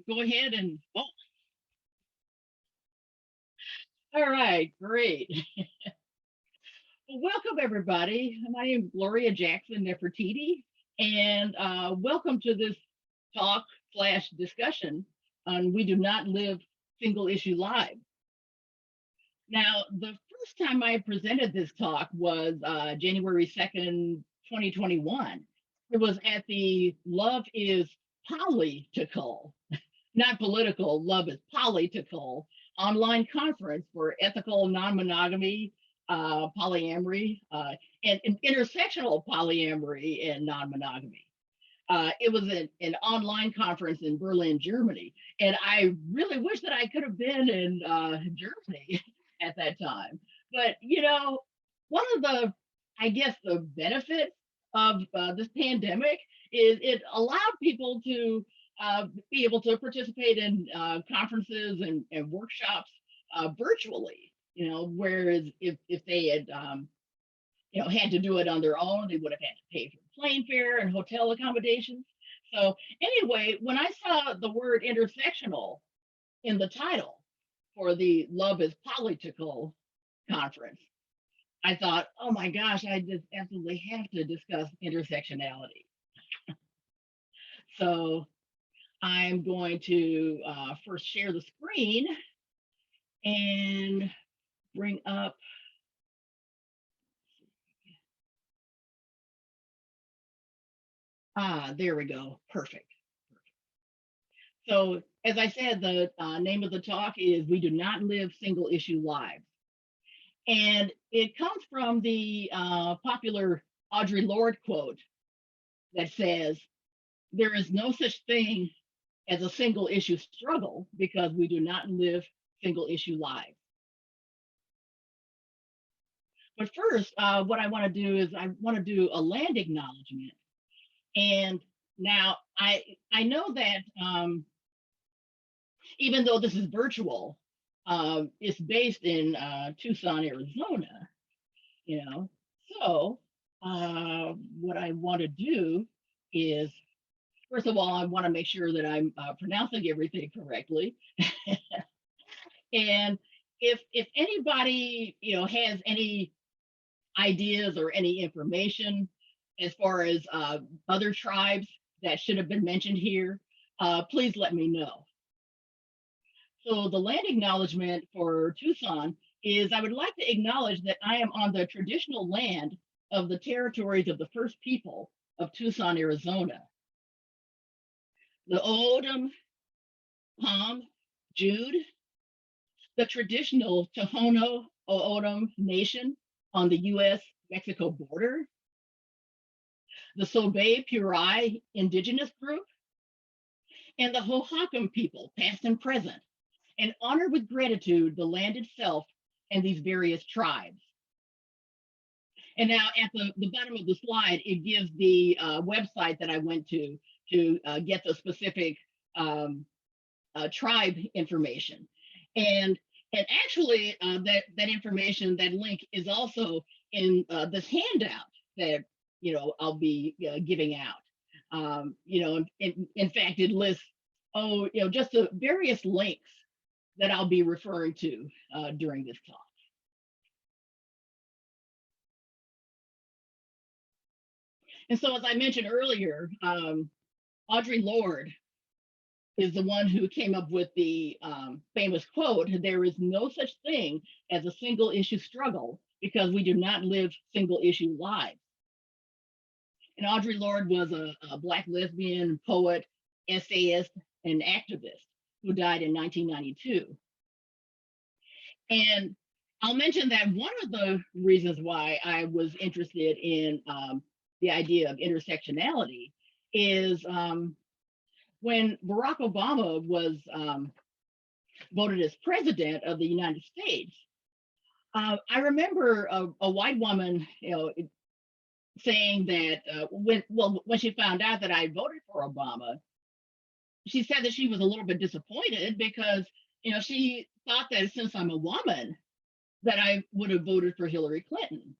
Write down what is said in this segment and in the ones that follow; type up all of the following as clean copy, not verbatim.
go ahead and, oh, all right, great. Well, welcome everybody. My name is Gloria Jackson-Nefertiti, and welcome to this talk slash discussion on We Do Not Live Single Issue Live. Now, the first time I presented this talk was January 2nd, 2021. It was at the Love is Political, not political, love is political online conference for ethical non-monogamy, polyamory, and intersectional polyamory and non-monogamy. It was an online conference in Berlin, Germany, and I really wish that I could have been in Germany at that time. But one of the, I guess, the benefits of this pandemic is it allowed people to be able to participate in conferences and workshops virtually. Whereas if they had had to do it on their own, they would have had to pay for plane fare and hotel accommodations. So anyway, when I saw the word intersectional in the title for the Love is Political conference, I thought, oh my gosh, I just absolutely have to discuss intersectionality. So I'm going to first share the screen and bring up, there we go, perfect. So as I said, the name of the talk is We Do Not Live Single Issue Lives. And it comes from the popular Audre Lorde quote that says, there is no such thing as a single issue struggle because we do not live single issue lives. But first, what I want to do is I want to do a land acknowledgement. And now I know that even though this is virtual, it's based in Tucson, Arizona, So what I want to do is, first of all, I want to make sure that I'm pronouncing everything correctly. And if anybody has any ideas or any information as far as other tribes that should have been mentioned here, please let me know. So the land acknowledgement for Tucson is I would like to acknowledge that I am on the traditional land of the territories of the first people of Tucson, Arizona. The O'odham, Palm, Jude, the traditional Tohono O'odham Nation on the U.S.-Mexico border, the Sobe Purai indigenous group, and the Hohokam people, past and present, and honor with gratitude the land itself and these various tribes. And now at the bottom of the slide, it gives the website that I went to get the specific tribe information. And actually that information, that link is also in this handout that, I'll be giving out. In fact, it lists, just the various links that I'll be referring to during this talk. And so, as I mentioned earlier, Audre Lorde is the one who came up with the famous quote, there is no such thing as a single issue struggle because we do not live single issue lives. And Audre Lorde was a Black lesbian, poet, essayist, and activist who died in 1992. And I'll mention that one of the reasons why I was interested in the idea of intersectionality is when Barack Obama was voted as president of the United States, I remember a white woman, saying that when she found out that I voted for Obama, she said that she was a little bit disappointed because she thought that since I'm a woman, that I would have voted for Hillary Clinton.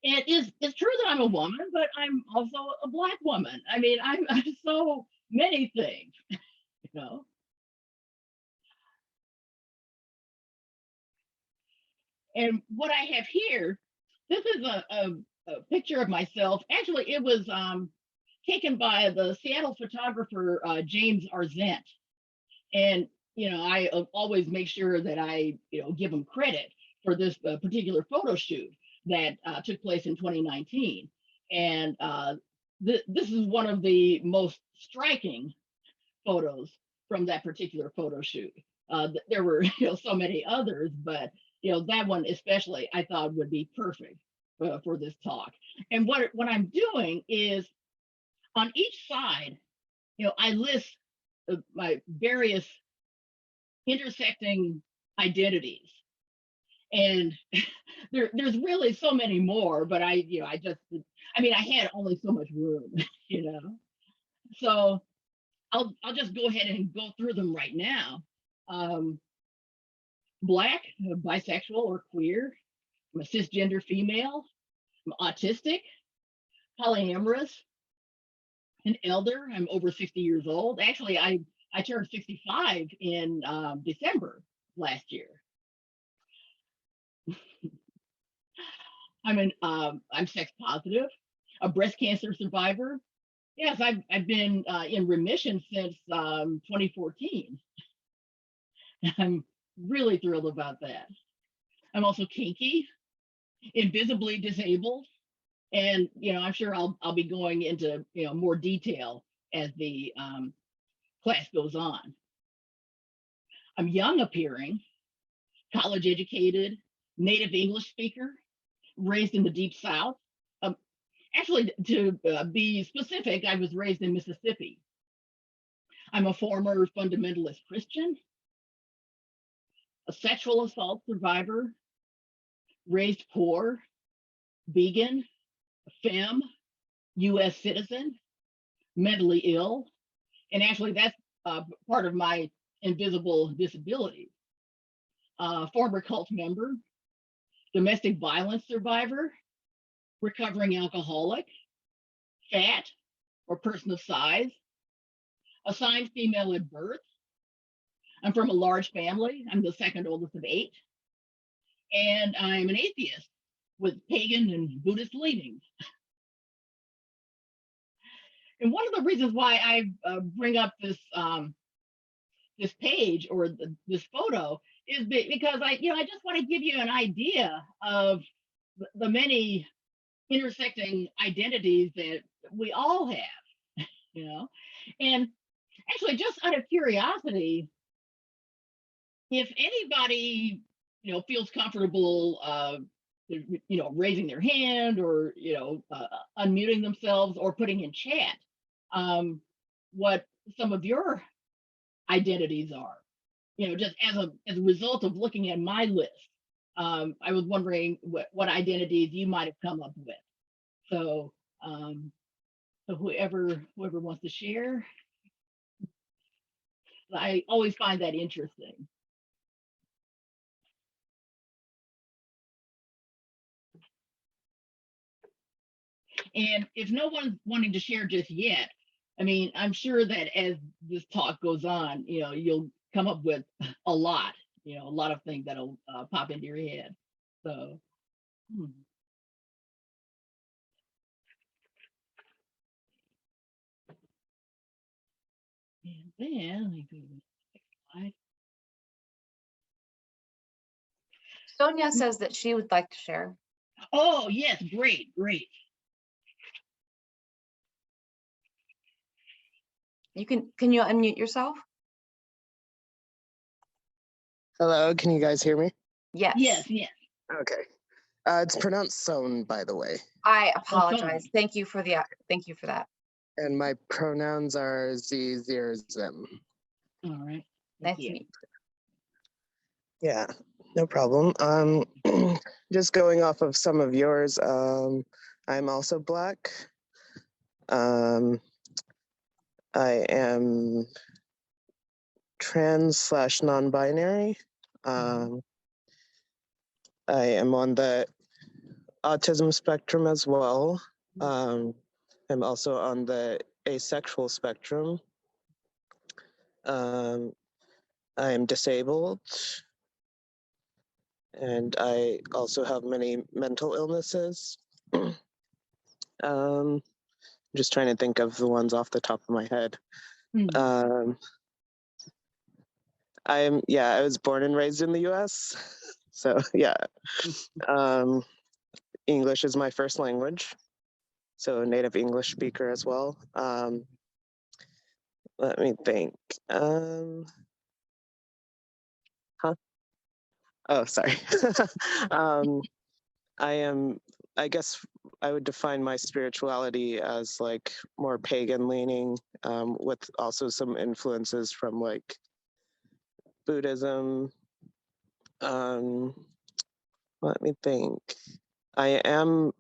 And it's true that I'm a woman, but I'm also a Black woman. I mean, I'm so many things. know. And what I have here, this is a picture of myself. Actually, it was taken by the Seattle photographer James Arzent. And I always make sure that I give him credit for this particular photo shoot that took place in 2019. And this is one of the most striking photos from that particular photo shoot. There were so many others, but that one especially I thought would be perfect for this talk. And what I'm doing is on each side, I list my various intersecting identities, and there's really so many more, but I had only so much room, so I'll just go ahead and go through them right now. um, Black, bisexual or queer, I'm a cisgender female, I'm autistic, polyamorous, an elder, I'm over 60 years old. Actually, I turned 65 in December last year. I'm sex positive, a breast cancer survivor. Yes, I've been in remission since 2014. I'm really thrilled about that. I'm also kinky, invisibly disabled, and I'm sure I'll be going into more detail as the class goes on. I'm young appearing, college educated, native English speaker, raised in the Deep South. Um, Actually, to be specific, I was raised in Mississippi. I'm a former fundamentalist Christian, a sexual assault survivor, raised poor, vegan, femme, US citizen, mentally ill. And actually, that's part of my invisible disability. Former cult member, domestic violence survivor, recovering alcoholic, fat or person of size, assigned female at birth. I'm from a large family. I'm the second oldest of 8. And I'm an atheist with pagan and Buddhist leanings. And one of the reasons why I bring up this page or this photo is because I just want to give you an idea of the many intersecting identities that we all have, And actually, just out of curiosity, if anybody feels comfortable raising their hand or unmuting themselves or putting in chat what some of your identities are, just as a result of looking at my list. I was wondering what identities you might have come up with. So so whoever wants to share, I always find that interesting. And if no one's wanting to share just yet, I'm sure that as this talk goes on, you'll come up with a lot of things that'll pop into your head. So, and then let me go to the next slide. Sonia says that she would like to share. Oh, yes, great. Can you unmute yourself? Hello, can you guys hear me? Yes. Okay. It's pronounced Son, by the way. I apologize. Thank you for that. And my pronouns are Z, zero, them. All right. Nice to meet you. Yeah, no problem. Just going off of some of yours, I'm also Black. I am trans/non-binary. I am on the autism spectrum as well. I'm also on the asexual spectrum. Um, I am disabled, and I also have many mental illnesses. I'm just trying to think of the ones off the top of my head. Hmm. I was born and raised in the US. So yeah. English is my first language. So a native English speaker as well. Let me think. Huh? Oh, sorry. um, I guess I would define my spirituality as like more pagan leaning, with also some influences from like Buddhism. Um, Let me think. I am,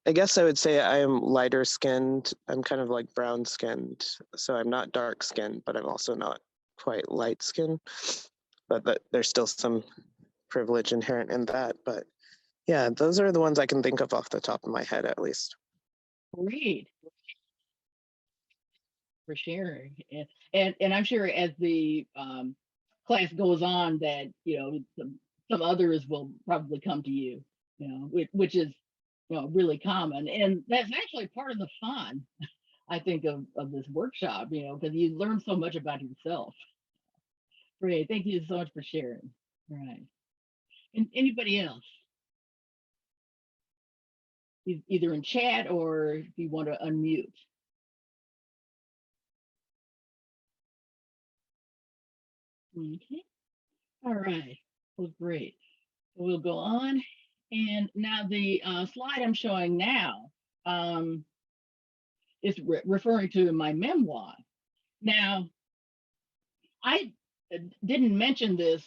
I guess I would say I am lighter skinned. I'm kind of like brown skinned. So I'm not dark skinned, but I'm also not quite light skinned. But there's still some privilege inherent in that. But yeah, those are the ones I can think of off the top of my head, at least. Great for sharing. And I'm sure as the class goes on that, some others will probably come to you, which is, really common. And that's actually part of the fun, I think, of this workshop, because you learn so much about yourself. Great. Thank you so much for sharing. All right. And anybody else? Either in chat or if you want to unmute. Okay. All right. Well, great. We'll go on. And now the slide I'm showing now is referring to my memoir. Now, I didn't mention this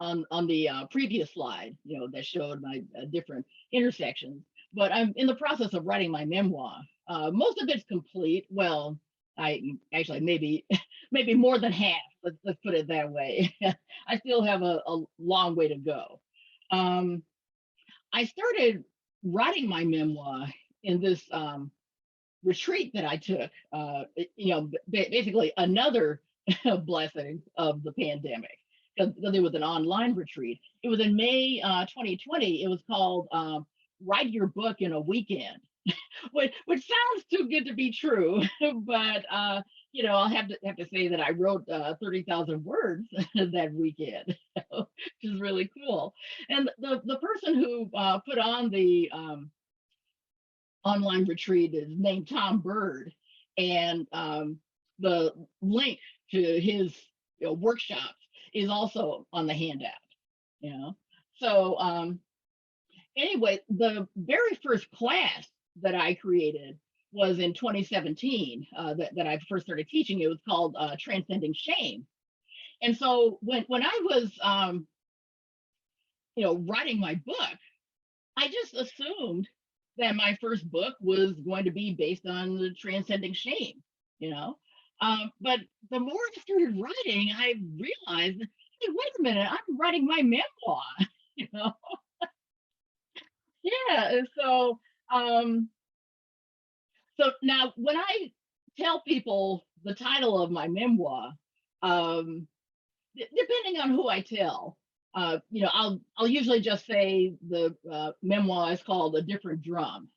on the previous slide, that showed my different intersections, but I'm in the process of writing my memoir. Most of it's complete. Well, I actually maybe more than half. Let's put it that way. I still have a long way to go. I started writing my memoir in this retreat that I took, basically another blessing of the pandemic, because it was an online retreat. It was in May 2020. It was called Write Your Book in a Weekend, which sounds too good to be true, but I'll have to say that I wrote 30,000 words that weekend, which is really cool. And the person who put on the online retreat is named Tom Bird, and the link to his workshops is also on the handout. So anyway, the very first class that I created was in 2017, that I first started teaching. It was called Transcending Shame. And so when I was writing my book, I just assumed that my first book was going to be based on the transcending shame, you know. But the more I started writing, I realized, hey, wait a minute, I'm writing my memoir, you know. Yeah, and so now when I tell people the title of my memoir, um, depending on who I tell, I'll usually just say the memoir is called A Different Drum.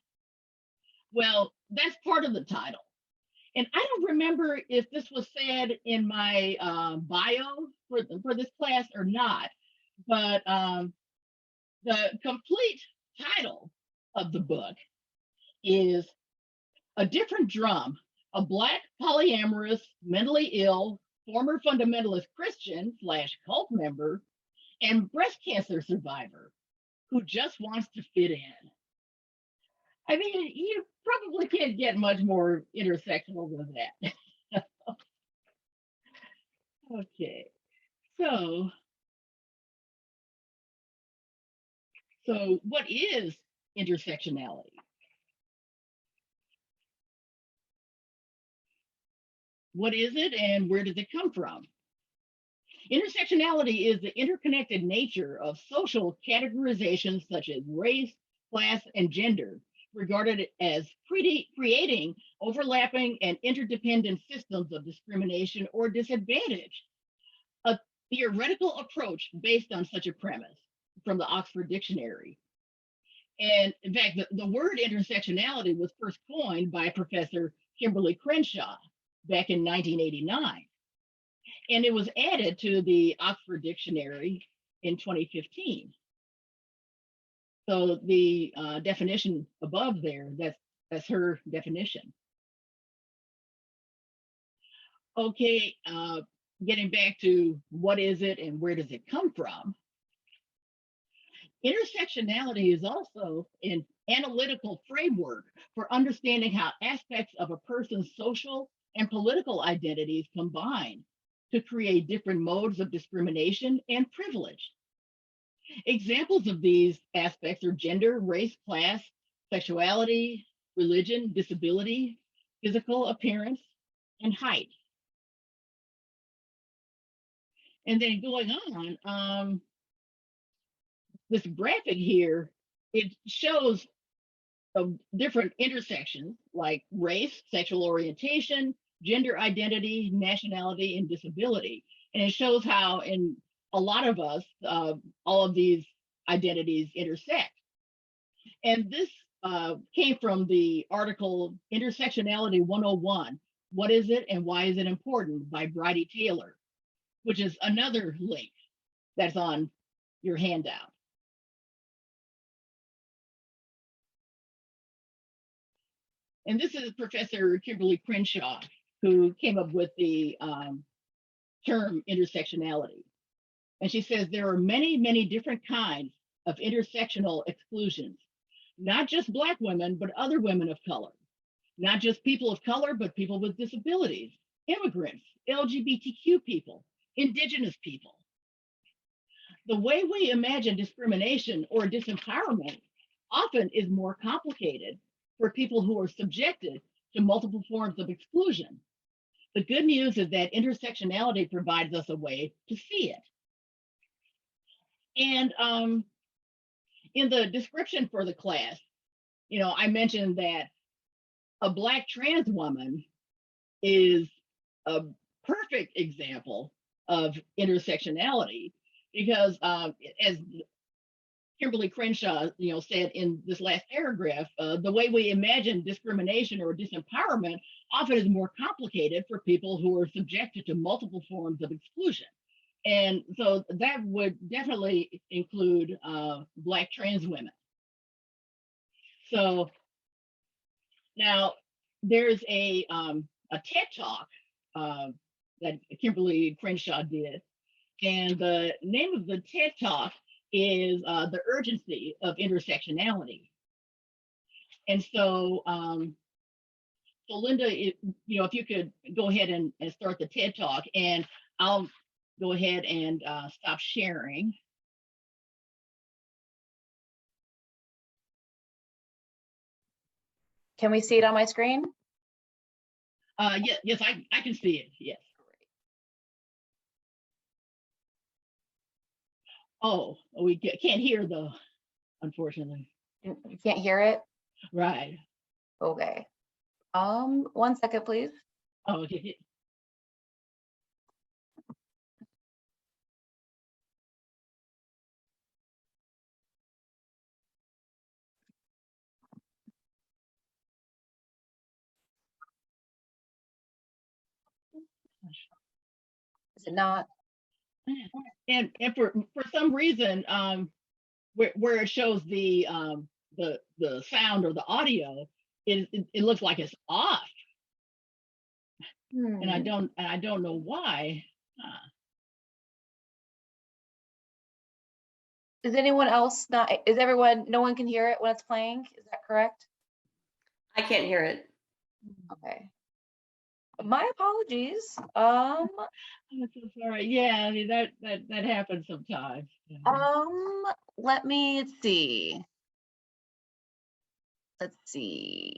Well, that's part of the title. And I don't remember if this was said in my bio for this class or not, but the complete title of the book is A Different Drum, a Black polyamorous, mentally ill, former fundamentalist Christian / cult member and breast cancer survivor who just wants to fit in. I mean, you probably can't get much more intersectional than that. Okay, so what is intersectionality? What is it and where does it come from? Intersectionality is the interconnected nature of social categorizations such as race, class, and gender regarded as creating overlapping and interdependent systems of discrimination or disadvantage. A theoretical approach based on such a premise from the Oxford Dictionary. And in fact, the word intersectionality was first coined by Professor Kimberly Crenshaw back in 1989. And it was added to the Oxford Dictionary in 2015. So the definition above there, that's her definition. Okay, getting back to what is it and where does it come from? Intersectionality is also an analytical framework for understanding how aspects of a person's social and political identities combine to create different modes of discrimination and privilege. Examples of these aspects are gender, race, class, sexuality, religion, disability, physical appearance, and height. And then going on, this graphic here, it shows different intersections like race, sexual orientation, gender identity, nationality, and disability. And it shows how in a lot of us, all of these identities intersect. And this came from the article Intersectionality 101, What is it and why is it important by Bridie Taylor, which is another link that's on your handout. And this is Professor Kimberly Crenshaw, who came up with the term intersectionality. And she says there are many, many different kinds of intersectional exclusions, not just Black women, but other women of color, not just people of color, but people with disabilities, immigrants, LGBTQ people, Indigenous people. The way we imagine discrimination or disempowerment often is more complicated for people who are subjected to multiple forms of exclusion. The good news is that intersectionality provides us a way to see it. And in the description for the class, I mentioned that a Black trans woman is a perfect example of intersectionality because as Kimberly Crenshaw, said in this last paragraph, the way we imagine discrimination or disempowerment often is more complicated for people who are subjected to multiple forms of exclusion. And so that would definitely include Black trans women. So now there's a TED Talk that Kimberly Crenshaw did. And the name of the TED Talk is The Urgency of Intersectionality. And so, so Linda, if you could go ahead and start the TED Talk, and I'll go ahead and stop sharing. Can we see it on my screen? Yes, I can see it, yes. Oh, we can't hear though, unfortunately. You can't hear it? Right. Okay. 1 second, please. Oh, okay. Is it not? And for some reason, where it shows the sound or the audio, it looks like it's off, and I don't know why. Is anyone else not, is everyone, no one can hear it when it's playing? Is that correct? I can't hear it. Okay. My apologies. I'm so sorry. Yeah, I mean, that happens sometimes. Let me see. Let's see.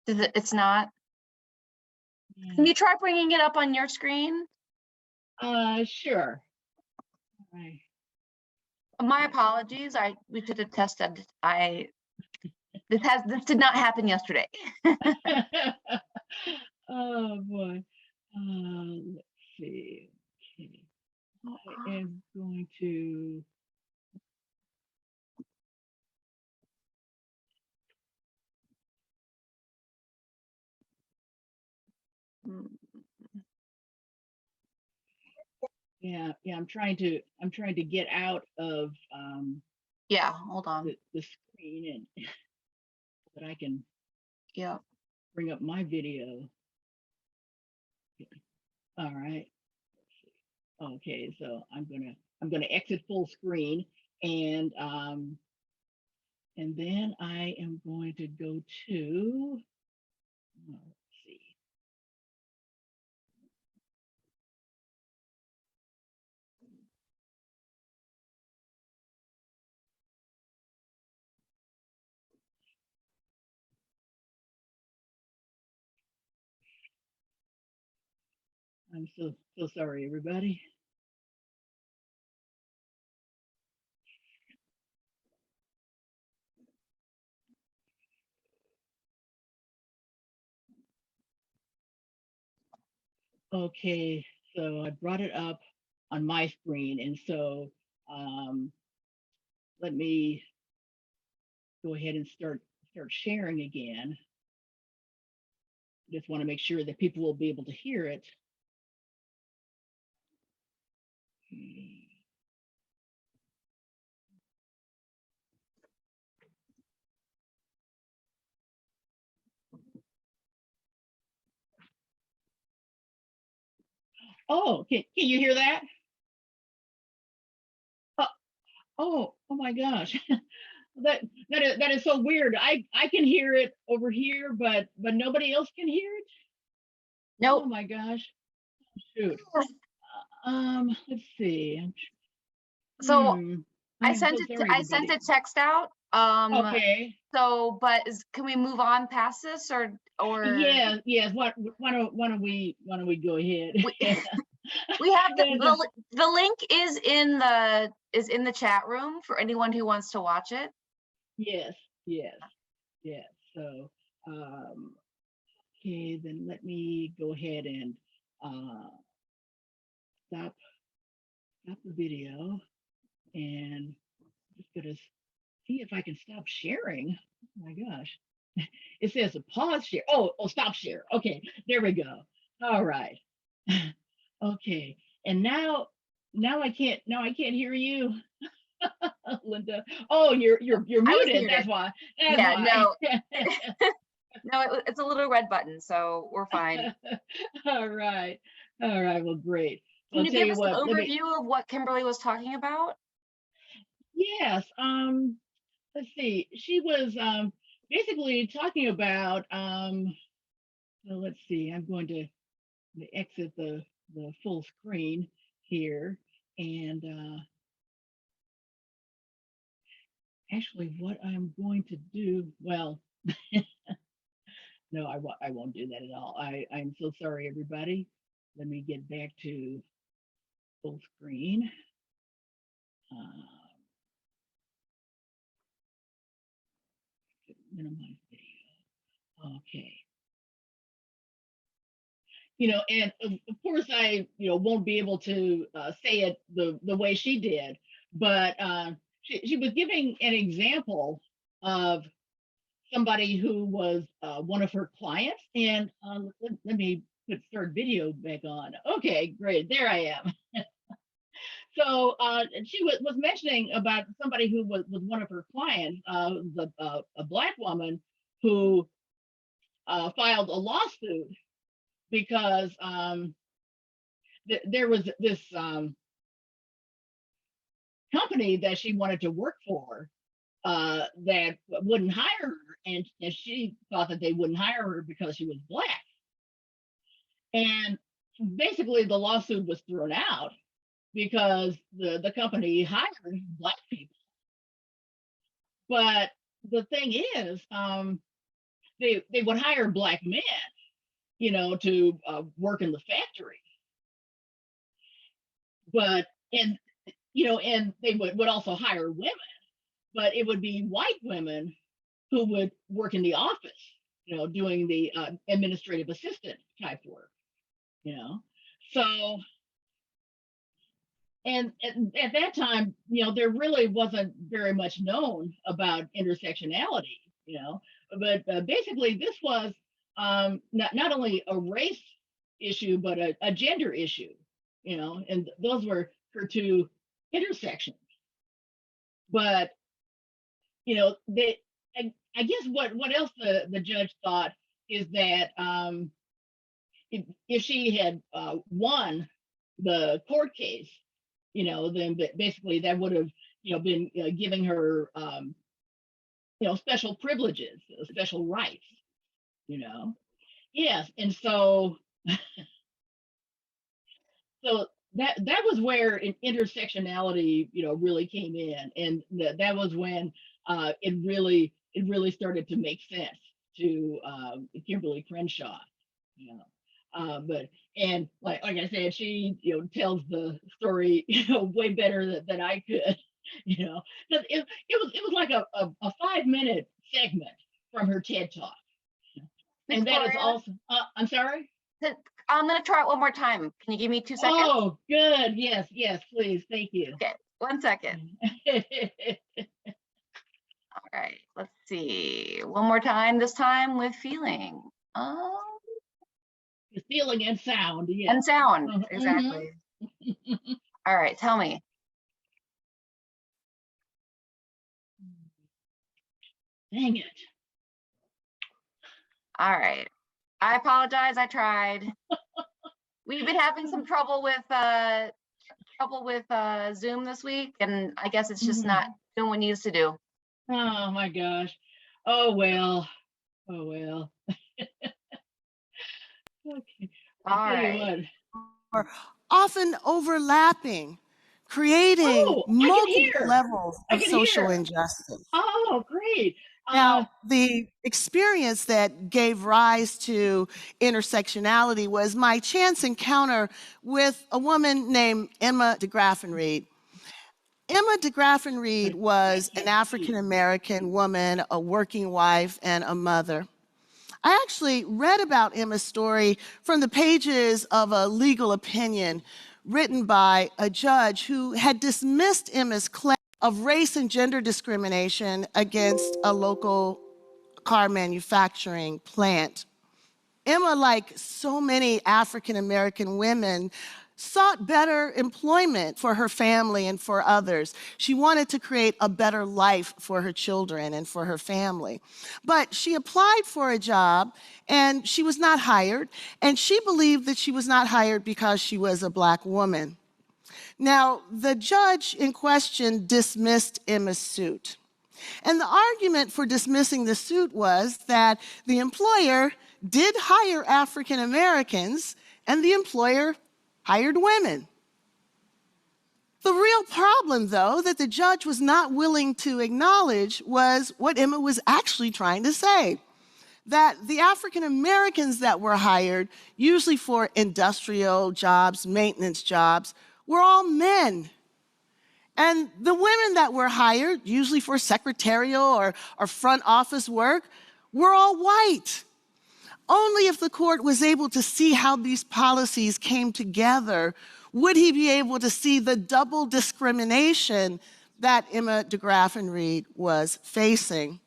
It's not? Yeah. Can you try bringing it up on your screen? Sure. All right. My apologies. We should have tested. This did not happen yesterday. Oh boy. Let's see. Okay. I am going to. Mm, Yeah. I'm trying to get out of Yeah, hold on. the screen and so that I can Yeah. bring up my video. All right. Okay, so I'm gonna exit full screen and then I am going to go to let's see. I'm so sorry, everybody. Okay, so I brought it up on my screen, and so let me go ahead and start sharing again. Just want to make sure that people will be able to hear it. Oh, can you hear that? Oh, oh my gosh. That is so weird. I can hear it over here, but nobody else can hear it. Oh Nope. my gosh. Shoot. Let's see. So Hmm. I I'm sent so it. sorry, I sent everybody. a text out. Okay. So, but can we move on past this or? Yes. Why don't we go ahead? We have And, the link is in the chat room for anyone who wants to watch it. yes. Yes. So, okay, then let me go ahead and uh, stop the video and just gonna see if I can stop sharing. Oh my gosh. It says a pause share. Oh, stop share. Okay, there we go. All right. Okay. And now I can't hear you, Linda. Oh, you're I was muted. That's muted. why. That's Yeah, why. no, it's a little red button, so we're fine. All right. All right. Well, great. Can I'll you tell give you us an what. Let me. overview of what Kimberly was talking about? Yes. Let's see. She was basically talking about well, let's see. I'm going to exit the full screen here and actually what I'm going to do, well, no, I won't do that at all. I'm so sorry, everybody. Let me get back to full screen. Minimize video. Okay. And of course I, won't be able to say it the way she did, but she was giving an example of somebody who was one of her clients. And let me put start video back on. Okay, great. There I am. So she was mentioning about somebody who was one of her clients, a Black woman who filed a lawsuit because there was this company that she wanted to work for that wouldn't hire her, and she thought that they wouldn't hire her because she was Black. And basically, the lawsuit was thrown out because the company hired Black people. But the thing is, they would hire black men, to work in the factory. But and they would also hire women, but it would be white women who would work in the office, doing the administrative assistant type work, So, and at that time, there really wasn't very much known about intersectionality, but basically this was not only a race issue, but a gender issue, and those were her two intersections. But, they, I guess what else the judge thought is that if she had won the court case, then basically that would have, been giving her, special privileges, special rights, Yes, and so that was where intersectionality, really came in, and that was when it really started to make sense to Kimberly Crenshaw, but and like I said, she tells the story way better than I could, 'cause it was like a 5-minute segment from her TED talk, and that is Victoria, also I'm sorry. I'm gonna try it one more time. Can you give me 2 seconds? Oh, good. Yes, please. Thank you. Okay, 1 second. All right, let's see. One more time, this time with feeling. Feeling and sound. Yes. And sound, Mhm. exactly. All right, tell me. Dang it. All right. I apologize, I tried. We've been having some trouble with Zoom this week, and I guess it's just not doing what it needs to do. Oh my gosh. Oh well. Oh well. Okay. All I'll tell you right. what. Often overlapping, creating Oh, I can multiple hear. levels I of can social hear. injustice. Oh, great. Now, the experience that gave rise to intersectionality was my chance encounter with a woman named Emma DeGraffenreid. Emma DeGraffenreid was an African-American woman, a working wife, and a mother. I actually read about Emma's story from the pages of a legal opinion written by a judge who had dismissed Emma's claim of race and gender discrimination against a local car manufacturing plant. Emma, like so many African-American women, sought better employment for her family and for others. She wanted to create a better life for her children and for her family. But she applied for a job and she was not hired, and she believed that she was not hired because she was a Black woman. Now, the judge in question dismissed Emma's suit. And the argument for dismissing the suit was that the employer did hire African Americans and the employer hired women. The real problem, though, that the judge was not willing to acknowledge was what Emma was actually trying to say. That the African Americans that were hired, usually for industrial jobs, maintenance jobs, were all men. And the women that were hired, usually for secretarial or front office work, were all white. Only if the court was able to see how these policies came together would he be able to see the double discrimination that Emma DeGraffenreid was facing.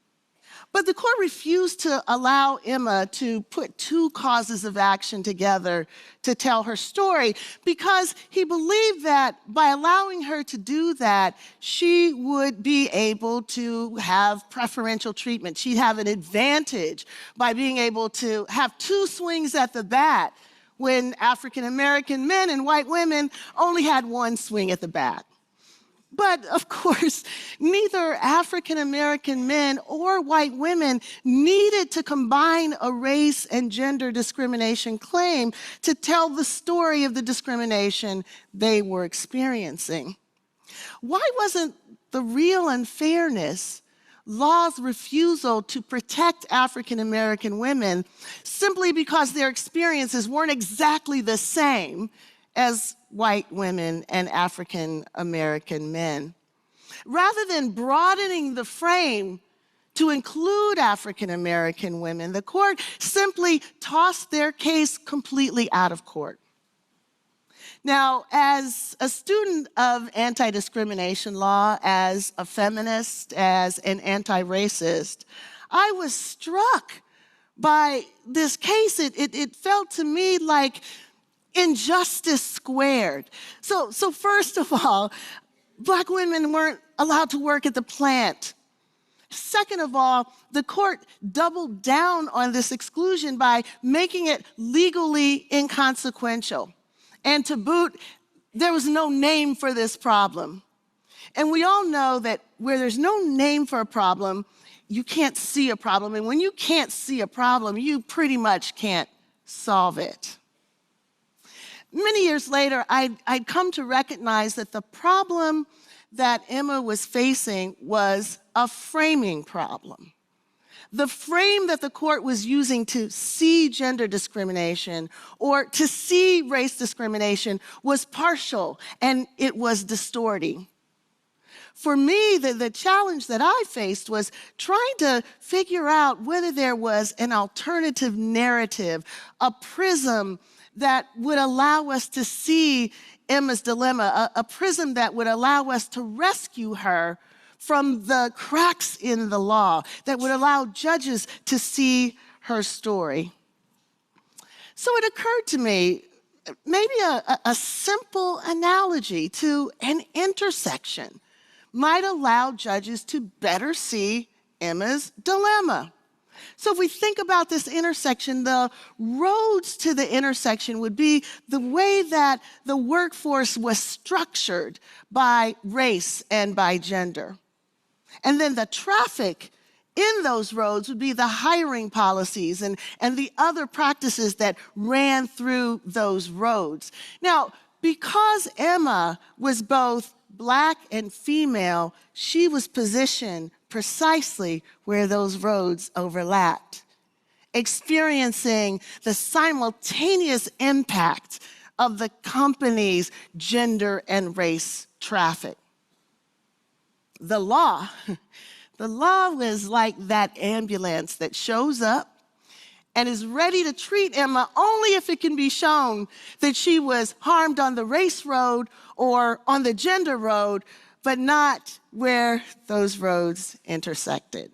But the court refused to allow Emma to put two causes of action together to tell her story because he believed that by allowing her to do that, she would be able to have preferential treatment. She'd have an advantage by being able to have two swings at the bat when African American men and white women only had one swing at the bat. But of course, neither African American men or white women needed to combine a race and gender discrimination claim to tell the story of the discrimination they were experiencing. Why wasn't the real unfairness law's refusal to protect African American women simply because their experiences weren't exactly the same as white women and African American men. Rather than broadening the frame to include African American women, the court simply tossed their case completely out of court. Now, as a student of anti-discrimination law, as a feminist, as an anti-racist, I was struck by this case. It felt to me like injustice squared. So first of all, Black women weren't allowed to work at the plant. Second of all, the court doubled down on this exclusion by making it legally inconsequential. And to boot, there was no name for this problem. And we all know that where there's no name for a problem, you can't see a problem. And when you can't see a problem, you pretty much can't solve it. Many years later, I'd come to recognize that the problem that Emma was facing was a framing problem. The frame that the court was using to see gender discrimination or to see race discrimination was partial, and it was distorting. For me, the challenge that I faced was trying to figure out whether there was an alternative narrative, a prism that would allow us to see Emma's dilemma, a prism that would allow us to rescue her from the cracks in the law, that would allow judges to see her story. So it occurred to me, maybe a simple analogy to an intersection might allow judges to better see Emma's dilemma. So if we think about this intersection, the roads to the intersection would be the way that the workforce was structured by race and by gender. And then the traffic in those roads would be the hiring policies and the other practices that ran through those roads. Now, because Emma was both Black and female, she was positioned precisely where those roads overlapped, experiencing the simultaneous impact of the company's gender and race traffic. The law was like that ambulance that shows up and is ready to treat Emma only if it can be shown that she was harmed on the race road or on the gender road, but not where those roads intersected.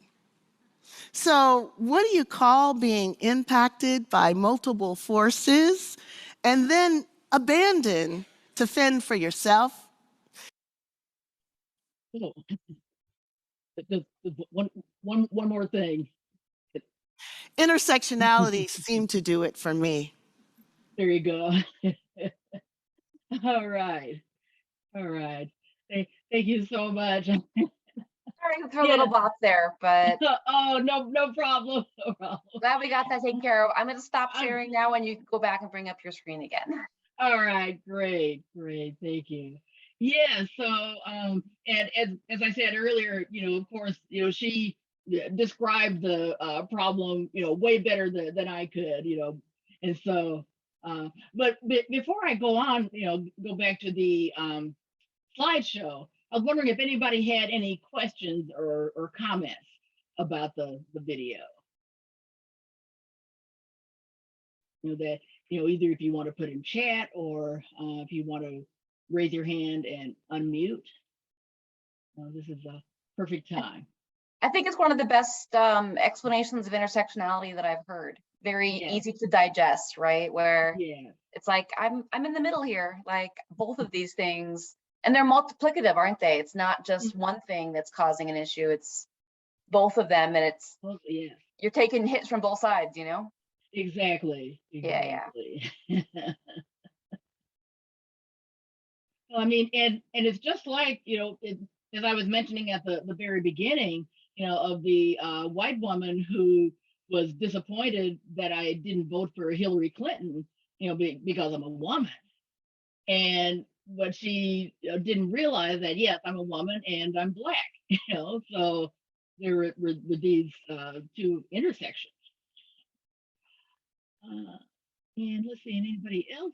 So what do you call being impacted by multiple forces and then abandoned to fend for yourself? Oh, one more thing. Intersectionality seemed to do it for me. There you go. All right. All right. Thank you so much. Sorry for a little box there, but Oh, no problem. No problem. glad we got that taken care of. I'm going to stop sharing now and you can go back and bring up your screen again. All right, great. Thank you. Yeah, so and as I said earlier, of course, she described the problem, way better than I could, and so but before I go on, go back to the slideshow, I was wondering if anybody had any questions or comments about the video. That either if you want to put in chat or if you want to raise your hand and unmute. This is a perfect time. I think it's one of the best explanations of intersectionality that I've heard. Very easy to digest, right? Where it's like, I'm in the middle here, like both of these things, and they're multiplicative, aren't they? It's not just one thing that's causing an issue, it's both of them, and it's, you're taking hits from both sides, Exactly. Yeah. I mean, and it's just like, as I was mentioning at the very beginning, of the white woman who was disappointed that I didn't vote for Hillary Clinton, because I'm a woman. And what she didn't realize that, yes, I'm a woman and I'm Black, so there were these two intersections. And let's see, anybody else?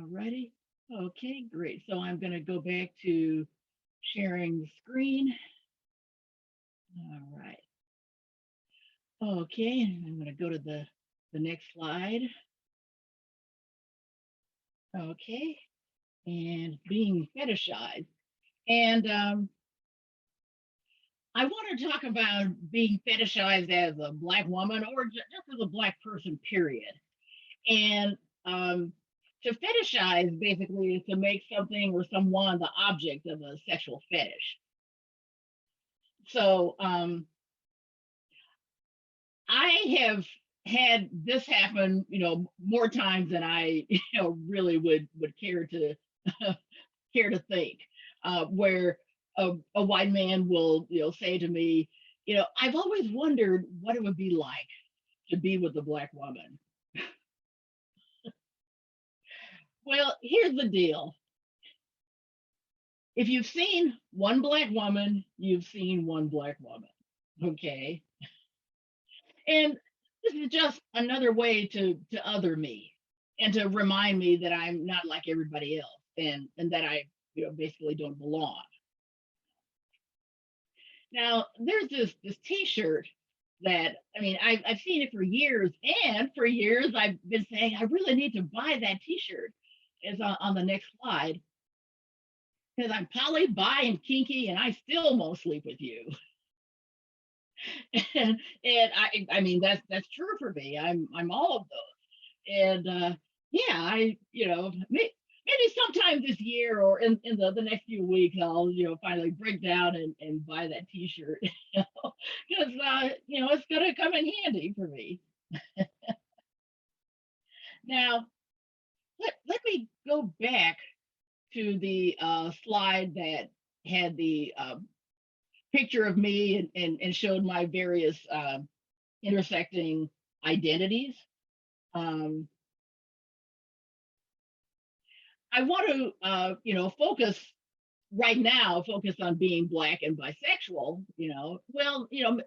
Righty. Okay, great. So I'm going to go back to sharing the screen. All right. Okay, and I'm going to go to the next slide. Okay, and being fetishized. And I want to talk about being fetishized as a Black woman or just as a Black person, period. And to fetishize basically is to make something or someone the object of a sexual fetish. So I have had this happen, more times than I, really would care to care to think, where a white man will, say to me, I've always wondered what it would be like to be with a Black woman. Well, here's the deal. If you've seen one Black woman, you've seen one Black woman. Okay. And this is just another way to other me and to remind me that I'm not like everybody else and that I, basically don't belong. Now, there's this t-shirt that, I've seen it for years, and for years I've been saying I really need to buy that t-shirt. It's on the next slide. Because I'm poly, bi, and kinky, and I still won't sleep with you. and that's true for me. I'm all of those. And yeah, maybe sometime this year or in the next few weeks, I'll finally break down and buy that t-shirt. Because it's gonna come in handy for me. Now, let me go back to the slide that had the picture of me and showed my various intersecting identities. I want to, focus on being Black and bisexual,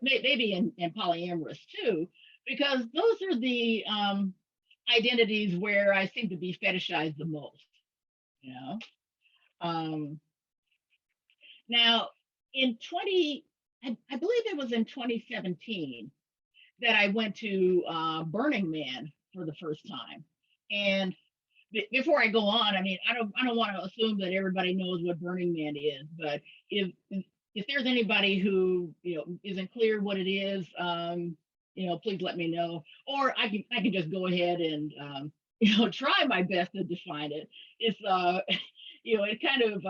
maybe in polyamorous too, because those are the identities where I seem to be fetishized the most. Now in I believe it was in 2017 that I went to Burning Man for the first time. And before I go on, I don't want to assume that everybody knows what Burning Man is, but if there's anybody who isn't clear what it is, please let me know, or I can just go ahead and try my best to define it. It's it kind of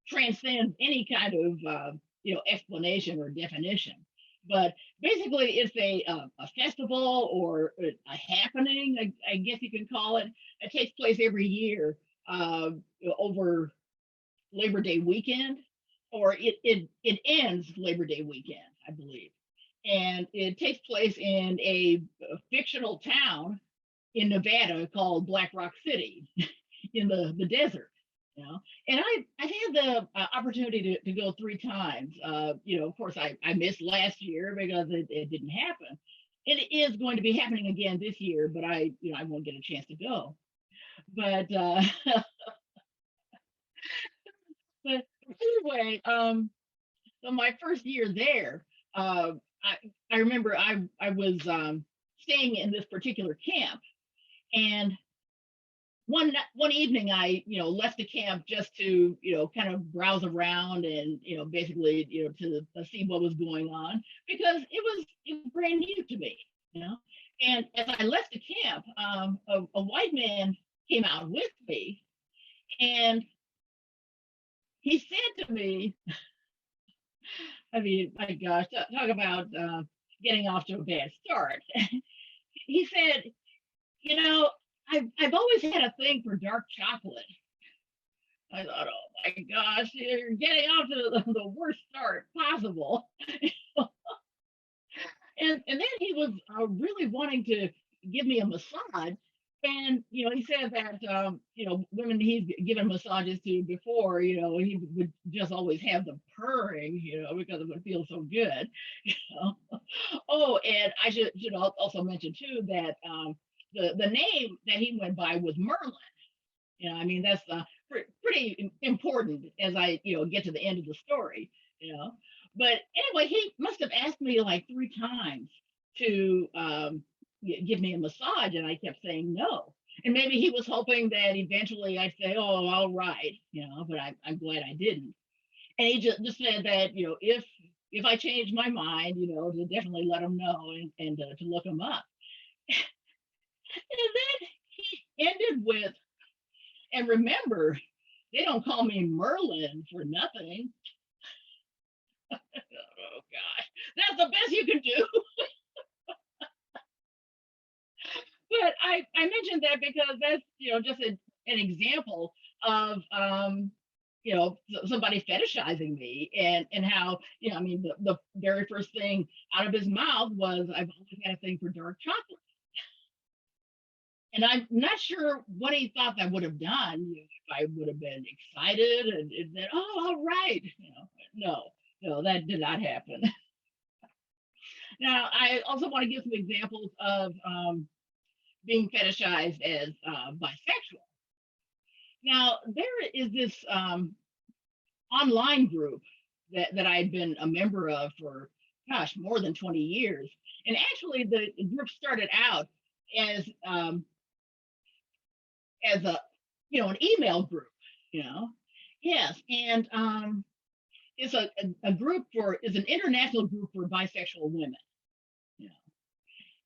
transcends any kind of explanation or definition. But basically, it's a festival or a happening, I guess you can call it. It takes place every year over Labor Day weekend, or it ends Labor Day weekend, I believe. And it takes place in a fictional town in Nevada called Black Rock City in the desert. And I've had the opportunity to go 3 times. Of course, I missed last year because it didn't happen. It is going to be happening again this year, but I won't get a chance to go. But but anyway, so my first year there, I remember I was staying in this particular camp, and one evening I left the camp just to kind of browse around and basically to see what was going on, because it was brand new to me. And as I left the camp, a white man came out with me, and he said to me, my gosh, talk about getting off to a bad start. He said, I've always had a thing for dark chocolate. I thought, oh my gosh, you're getting off to the worst start possible. And then he was really wanting to give me a massage. And he said that women he's given massages to before, he would just always have them purring, because it would feel so good. Oh, and I should also mention too that the name that he went by was Merlin. I mean, that's pretty important as I get to the end of the story. But anyway, he must have asked me like 3 times to give me a massage, and I kept saying no. And maybe he was hoping that eventually I'd say, "Oh, all right," But I'm glad I didn't. And he just said that if I change my mind, to definitely let him know and to look him up. And then he ended with, "And remember, they don't call me Merlin for nothing." Oh gosh, that's the best you can do. But I mentioned that because that's just an example of somebody fetishizing me, and how I mean the very first thing out of his mouth was, "I've always had a thing for dark chocolate." And I'm not sure what he thought that would have done, if I would have been excited and said, "Oh, all right." No, that did not happen. Now, I also want to give some examples of being fetishized as bisexual. Now, there is this online group that I've been a member of for, gosh, more than 20 years. And actually, the group started out as a an email group. Yes, and it's a group is an international group for bisexual women.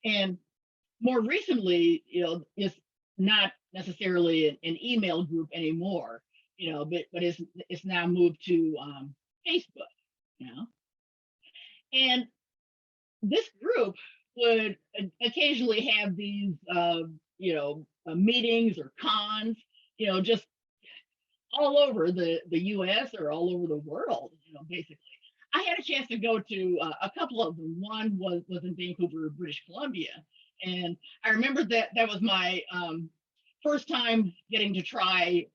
And more recently, it's not necessarily an email group anymore, but it's now moved to Facebook. And this group would occasionally have these meetings or cons, just all over the US or all over the world, basically. I had a chance to go to a couple of them. One was in Vancouver, British Columbia. And I remember that was my first time getting to try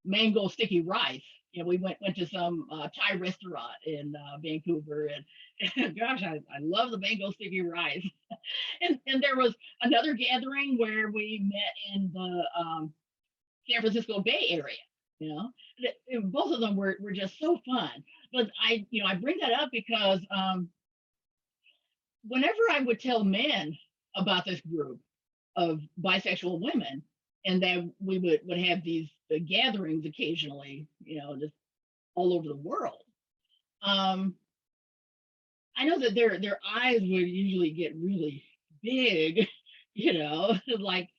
mango sticky rice. We went to some Thai restaurant in Vancouver, and gosh, I love the mango sticky rice. And there was another gathering where we met in the San Francisco Bay Area. Both of them were just so fun. But I bring that up because whenever I would tell men about this group of bisexual women, and that we would have these gatherings occasionally, just all over the world, I know that their eyes would usually get really big, like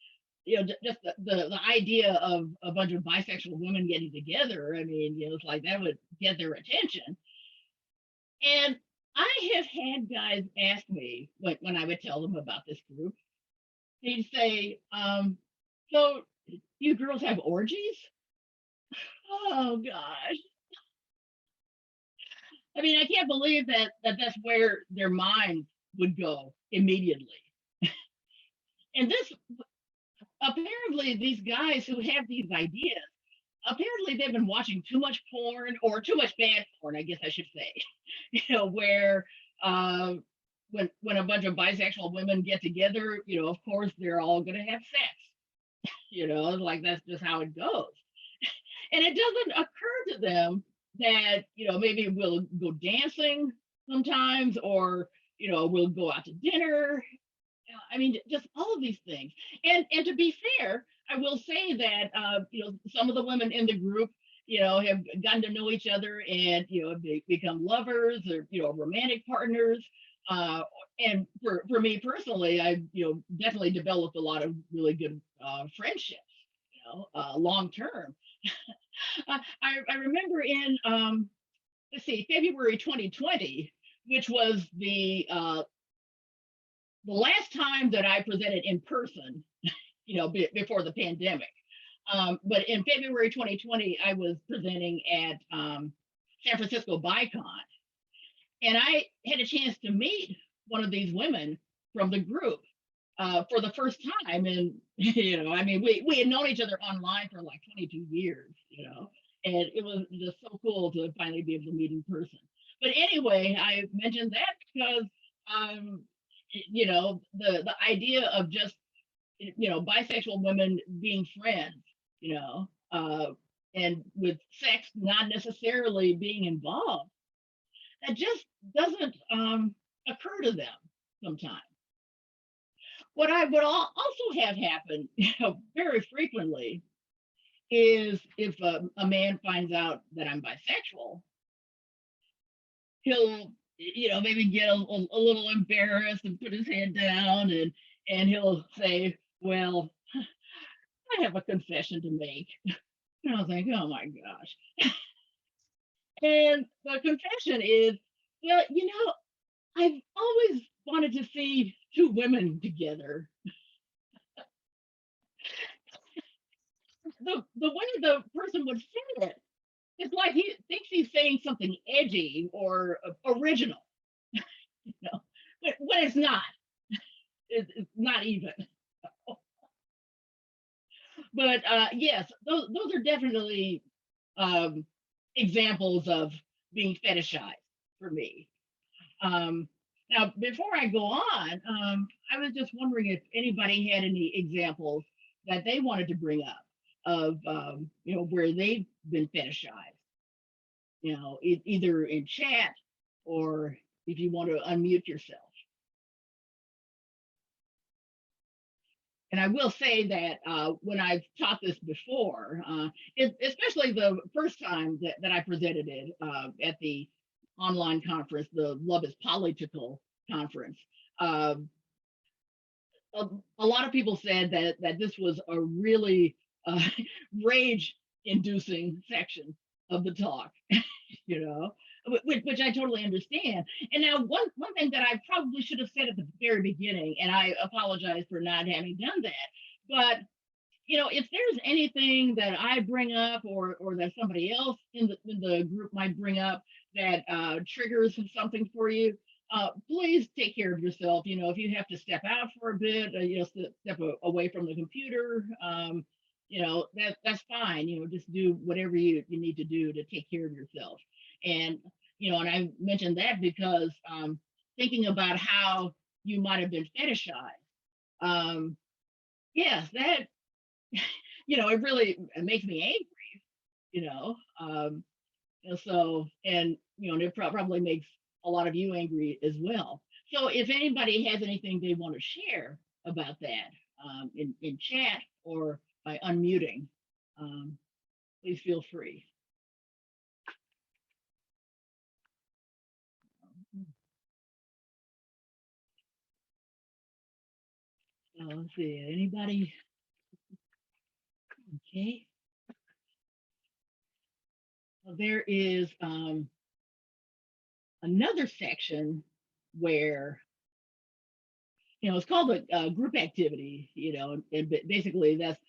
just the idea of a bunch of bisexual women getting together. I mean, it's like that would get their attention. And I have had guys ask me when I would tell them about this group, they'd say, "So you girls have orgies?" Oh gosh. I mean, I can't believe that's where their minds would go immediately. And this, apparently, these guys who have these ideas, apparently they've been watching too much porn, or too much bad porn, I guess I should say. Where when a bunch of bisexual women get together, of course they're all gonna have sex. Like that's just how it goes. And it doesn't occur to them that maybe we'll go dancing sometimes, or we'll go out to dinner. I mean, just all of these things. And to be fair, I will say that some of the women in the group have gotten to know each other, and become lovers, or romantic partners. And for me personally, I definitely developed a lot of really good friendships, long term. I remember in let's see, February 2020, which was the last time that I presented in person, before the pandemic. But in February 2020, I was presenting at San Francisco BICON, and I had a chance to meet one of these women from the group. for the first time. And, I mean, we had known each other online for like 22 years, and it was just so cool to finally be able to meet in person. But anyway, I mentioned that because, the idea of just, bisexual women being friends, and with sex not necessarily being involved, that just doesn't occur to them sometimes. What I would also have happen, very frequently, is if a man finds out that I'm bisexual, he'll, maybe get a little embarrassed and put his head down, and he'll say, "Well, I have a confession to make." And I was like, "Oh my gosh!" And the confession is, well, I've always wanted to see two women together. The way the person would say it, it's like he thinks he's saying something edgy or original, when it's not. It's not even. But yes, those are definitely examples of being fetishized for me. Now, before I go on, I was just wondering if anybody had any examples that they wanted to bring up of, where they've been fetishized, either in chat or if you want to unmute yourself. And I will say that when I've taught this before, especially the first time that I presented it at the online conference, the Love is Political conference, a lot of people said that this was a really rage-inducing section of the talk, which I totally understand. And now one thing that I probably should have said at the very beginning, and I apologize for not having done that, but if there's anything that I bring up or that somebody else in the group might bring up that triggers something for you, please take care of yourself. If you have to step out for a bit, step away from the computer, that's fine. Just do whatever you need to do to take care of yourself. And and I mentioned that because thinking about how you might have been fetishized, yes, that it really makes me angry, so, and it probably makes a lot of you angry as well. So if anybody has anything they want to share about that, in chat or by unmuting, please feel free. So let's see, anybody? Okay. Well, there is another section where it's called a group activity, and basically that's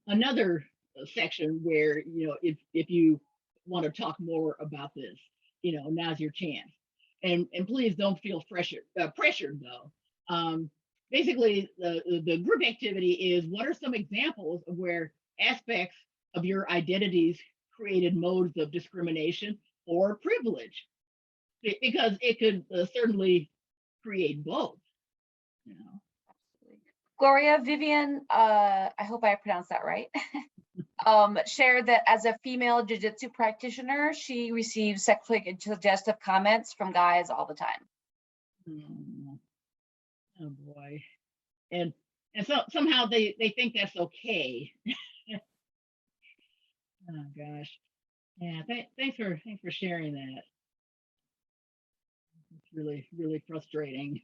another section where if you want to talk more about this, now's your chance. And please don't feel pressured though. Basically, the group activity is, what are some examples of where aspects of your identities created modes of discrimination or privilege? Because it could certainly create both. Gloria, Vivian, I hope I pronounced that right, shared that as a female jiu-jitsu practitioner, she receives sexually suggestive comments from guys all the time. Oh boy. And so somehow they think that's okay. Oh gosh. Yeah, thanks for sharing that. It's really, really frustrating.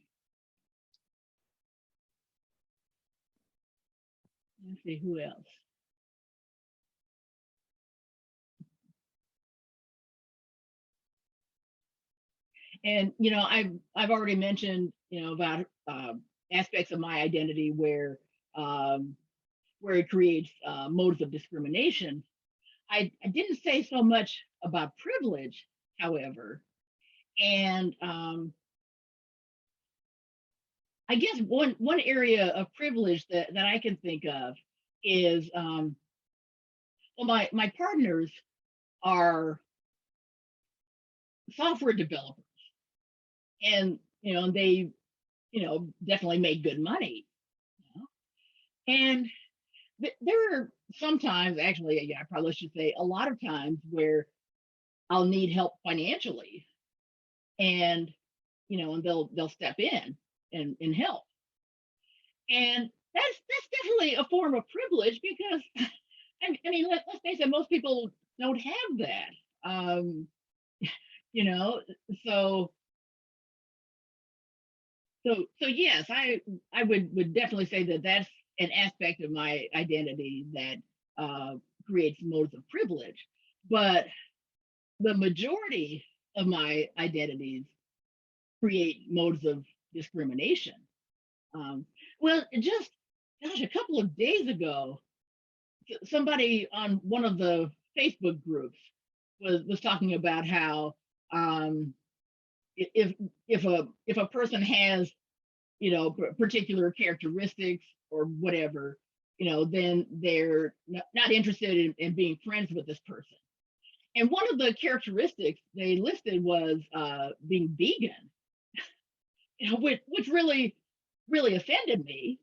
Let's see who else. And I've already mentioned about aspects of my identity where it creates modes of discrimination. I didn't say so much about privilege, however, and I guess one area of privilege that I can think of is well, my partners are software developers, and they definitely make good money. And there are sometimes, actually, yeah, I probably should say a lot of times where I'll need help financially, and and they'll step in and help. And that's definitely a form of privilege because I mean, let's face it, most people don't have that. Um, you know, so so yes, I would definitely say that that's an aspect of my identity that creates modes of privilege. But the majority of my identities create modes of discrimination. Well, just gosh, a couple of days ago, somebody on one of the Facebook groups was talking about how if if a person has particular characteristics or whatever, then they're not interested in being friends with this person. And one of the characteristics they listed was being vegan, which really offended me.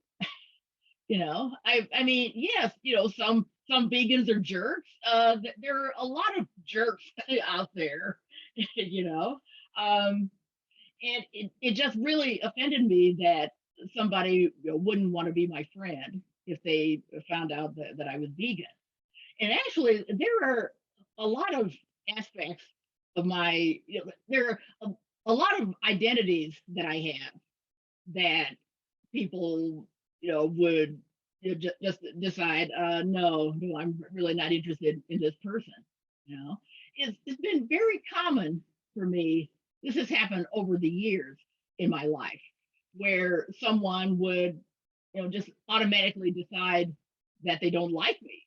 I mean, yes, some vegans are jerks. There are a lot of jerks out there, you know. Um, and it just really offended me that somebody wouldn't want to be my friend if they found out that I was vegan. And actually, there are a lot of aspects of my, there are a lot of identities that I have that people, would just decide, no, I'm really not interested in this person. It's been very common for me. This has happened over the years in my life, where someone would, just automatically decide that they don't like me.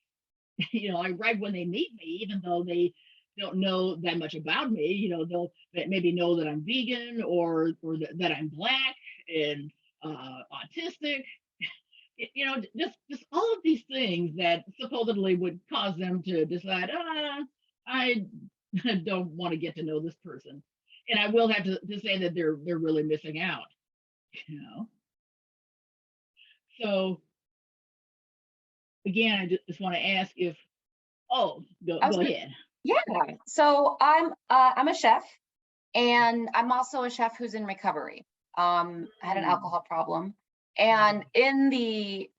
Right when they meet me, even though they don't know that much about me, they'll maybe know that I'm vegan or that I'm black and autistic. Just all of these things that supposedly would cause them to decide, I don't want to get to know this person. And I will have to say that they're really missing out, you know. So again, I just want to ask if go ahead. Yeah. So I'm a chef, and I'm also a chef who's in recovery. I had an alcohol problem, and in the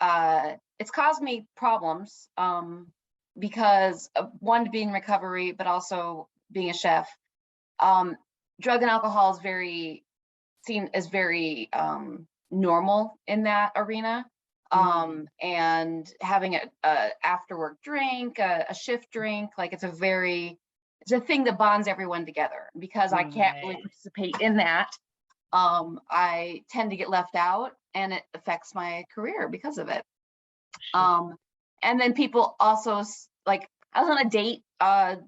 it's caused me problems because of one, being in recovery, but also being a chef. Drug and alcohol is seen as very normal in that arena. And having a after work drink, a shift drink, like it's a thing that bonds everyone together. Because I can't really participate in that, I tend to get left out, and it affects my career because of it. And then people also, like, I was on a date a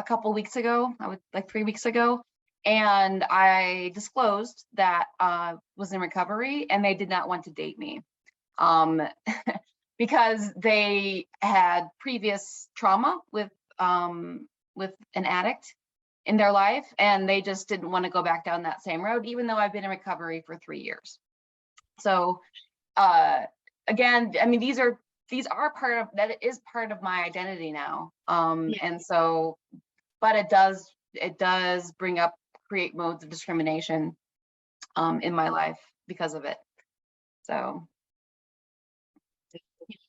couple weeks ago, like 3 weeks ago, and I disclosed that I was in recovery, and they did not want to date me. Because they had previous trauma with an addict in their life, and they just didn't want to go back down that same road, even though I've been in recovery for 3 years. So again, I mean, these are that is part of my identity now. And so, but it does create modes of discrimination in my life because of it. So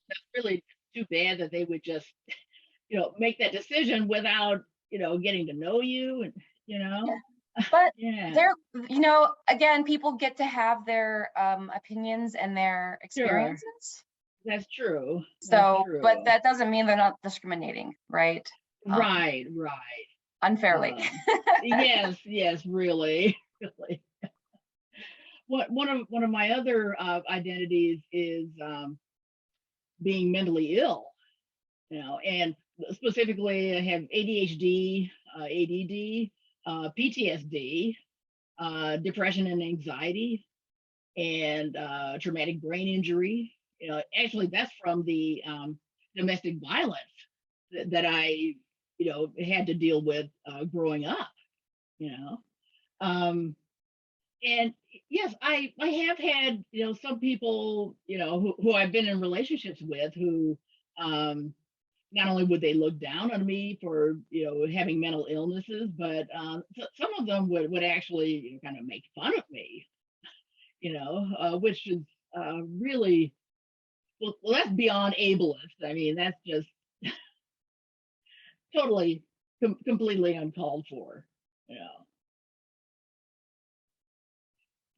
that's really too bad that they would just make that decision without getting to know you, and Yeah. But yeah. they're, again, people get to have their opinions and their experiences. Sure. That's true. So, but that doesn't mean they're not discriminating, right? Right. Unfairly. Yes, really. One of my other identities is being mentally ill, and specifically I have ADHD, ADD, PTSD, depression and anxiety. and traumatic brain injury. Actually, that's from the domestic violence that I, had to deal with growing up. You know, and yes, I have had some people who I've been in relationships with who not only would they look down on me for having mental illnesses, but some of them would actually kind of make fun of me, which is really well, that's beyond ableist. I mean, that's just totally completely uncalled for, you know.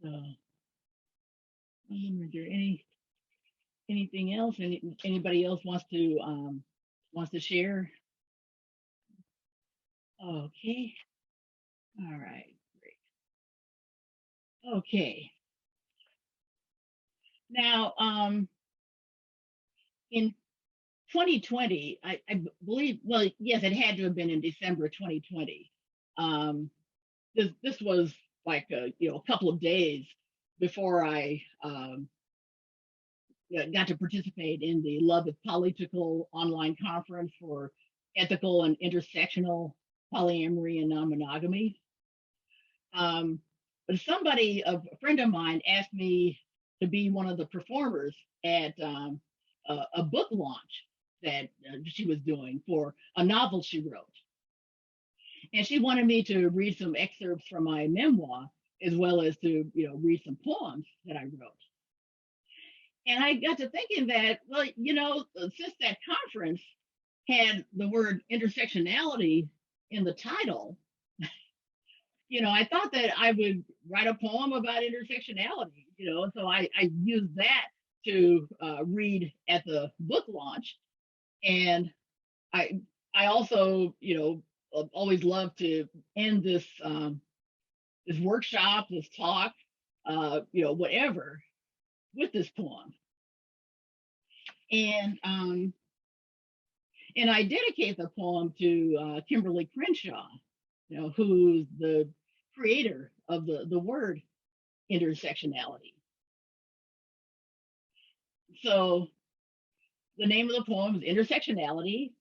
So, is there anything else? Anybody else wants to share? Okay. All right. Great. Okay. Now, in 2020, I believe, well, yes, it had to have been in December 2020. This was like a couple of days before I got to participate in the Love is Political online conference for ethical and intersectional polyamory and non-monogamy. But a friend of mine, asked me to be one of the performers at a book launch that she was doing for a novel she wrote. And she wanted me to read some excerpts from my memoir, as well as to read some poems that I wrote. And I got to thinking that, well, since that conference had the word intersectionality in the title, I thought that I would write a poem about intersectionality, so I used that to read at the book launch. And I also, always love to end this this workshop, this talk, whatever, with this poem. And I dedicate the poem to Kimberly Crenshaw, who's the creator of the word intersectionality. So the name of the poem is Intersectionality,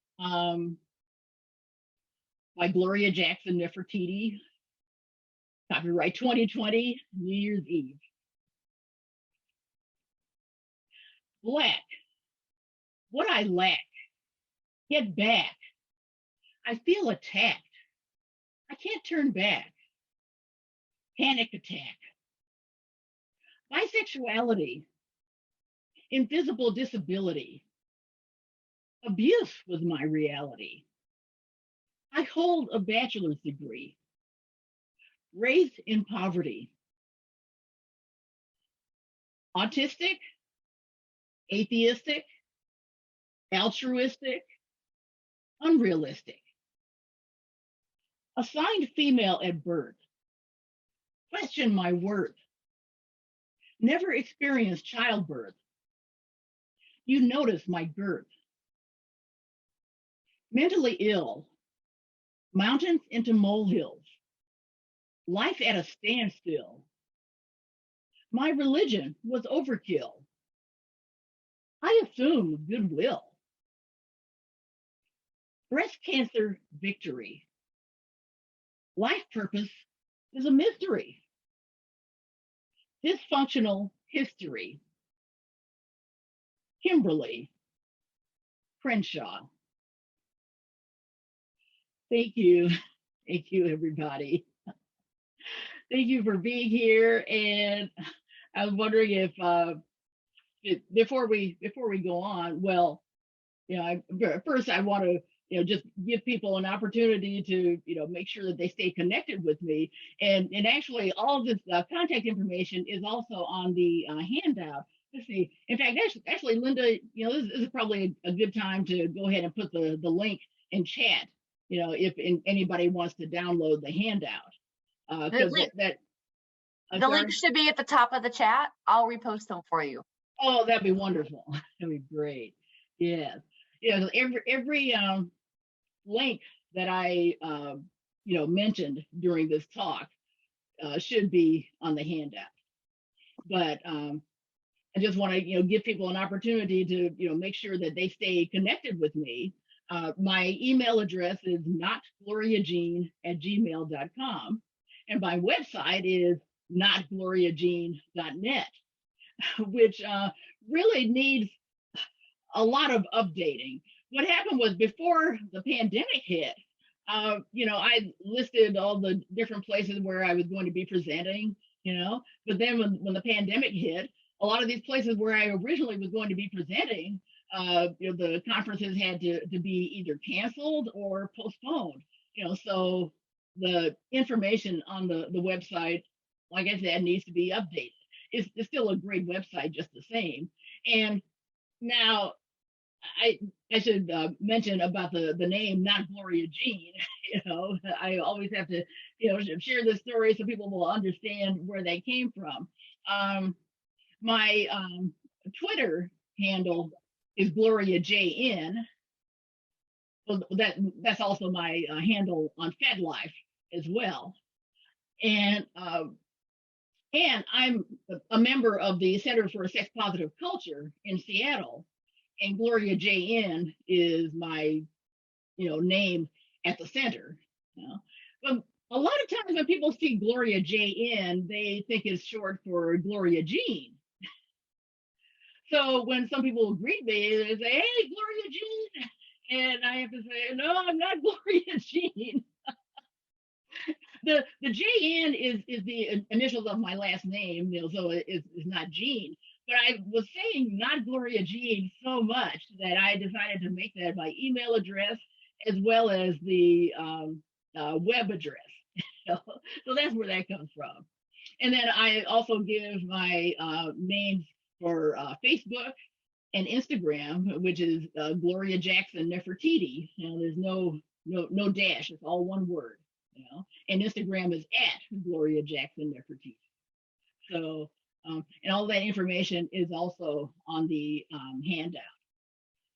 by Gloria Jackson-Nefertiti, copyright 2020, New Year's Eve. Black, what I lack, get back. I feel attacked. I can't turn back. Panic attack. Bisexuality, invisible disability. Abuse was my reality. I hold a bachelor's degree. Raised in poverty. Autistic, atheistic, altruistic, unrealistic. Assigned female at birth. Question my worth. Never experienced childbirth. You notice my girth. Mentally ill. Mountains into molehills. Life at a standstill. My religion was overkill. I assumed goodwill. Breast cancer victory. Life purpose is a mystery. Dysfunctional history. Kimberly Crenshaw. Thank you. Thank you, everybody. Thank you for being here. And I was wondering if before we go on, well, first I want to just give people an opportunity to make sure that they stay connected with me. And actually, all of this contact information is also on the handout. Let's see. In fact, actually, Linda, this is probably a good time to go ahead and put the link in chat. If anybody wants to download the handout, because the link should be at the top of the chat. I'll repost them for you. Oh, that'd be wonderful. That'd be great. Yes. Yeah. Every link that I mentioned during this talk should be on the handout. but I just want to, give people an opportunity to, make sure that they stay connected with me. My email address is notgloriajean@gmail.com, and my website is notgloriajean.net, which really needs a lot of updating. What happened was before the pandemic hit, I listed all the different places where I was going to be presenting, but then when the pandemic hit, a lot of these places where I originally was going to be presenting, the conferences had to be either canceled or postponed, so the information on the website, like I said, needs to be updated. It's still a great website just the same. And now I should mention about the name, not Gloria Jean. I always have to, share this story so people will understand where they came from. My Twitter handle is Gloria JN. So that's also my handle on FedLife as well. And I'm a member of the Center for a Sex Positive Culture in Seattle. And Gloria JN is my, name at the center. But a lot of times when people see Gloria JN, they think it's short for Gloria Jean. So when some people greet me, they say, "Hey, Gloria Jean," and I have to say, "No, I'm not Gloria Jean." The JN is the initials of my last name, so it's not Jean. But I was saying not Gloria Jean so much that I decided to make that my email address as well as the web address. So that's where that comes from. And then I also give my names for Facebook and Instagram, which is Gloria Jackson-Nefertiti. There's no dash; it's all one word. And Instagram is at Gloria Jackson-Nefertiti. So, and all that information is also on the handout.